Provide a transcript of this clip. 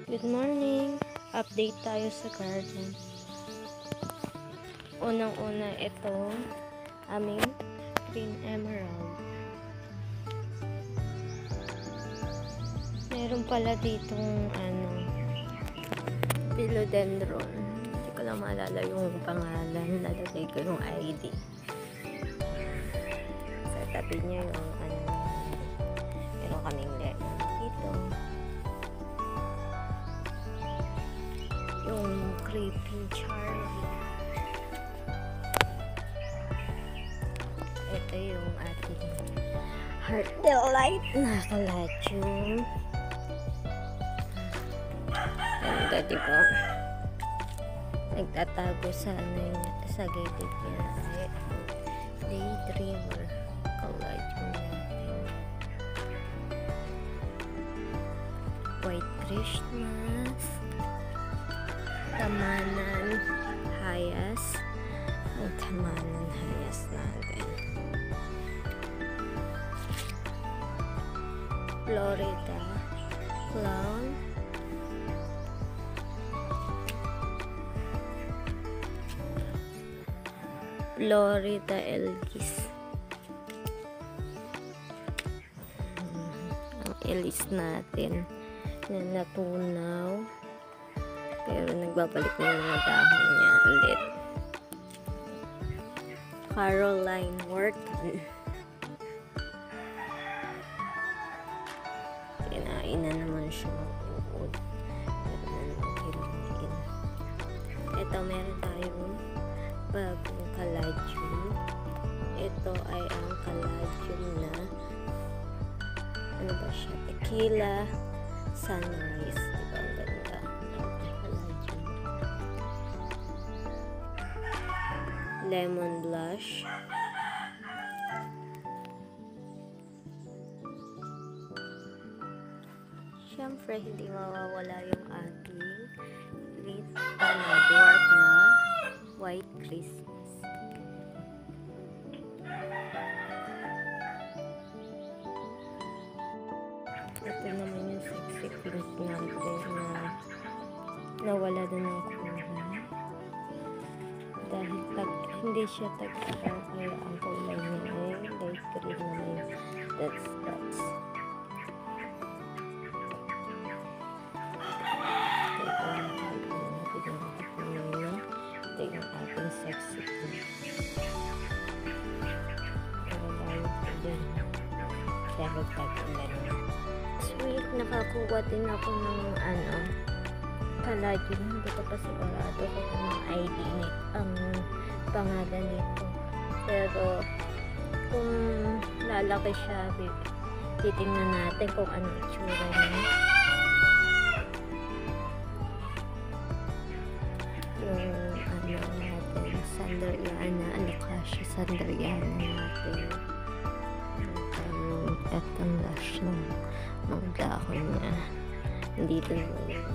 Good morning! Update tayo sa garden. Unang-una ito, aming green emerald. Meron pala ditong philodendron. Hindi ko lang maalala yung pangalan. Lalagay ko yung ID. Sa tabi niya yung meron kaming lemon dito. Yung creeping Charlie. Ito yung ating heart delight na caladium. Ganda, diba? Nagtatago sa sa gilid niya ay daydreamer caladium natin. White Christmas, tamanan hayas, ang tamanan hayas natin. Florida clown, Florida elgis. Ang elgis natin na natunaw, pero nagbabalik na yung mga dahon niya ulit. Caroline Wharton. Kinain na naman siya mag-uod. Ito, meron tayong bagong caladium. Ito ay ang caladium na ano ba siya? Tequila sunrise. Diba? Ang ganda ng caladium. Lemon blush. Siyempre, hindi mawawala yung ating dwarf na White Christmas. Ito naman yung sexy pink natin na nawala na ng kulay. Dahil hindi siya tag-araw, kaya ang kulay niya ay light green na may dots. Ito yung ating sexy pink. Sweet, nakakuha din ako ng caladium. Hindi ko pa sigurado kung ang ID nito, ang pangalan nito. Pero kung lalaki siya, titingnan natin kung ano itsura niya. Yung natin, Sanderiana, Alocasia Sanderiana natin. At ang lash ng mga dahon niya. Nandito naman yung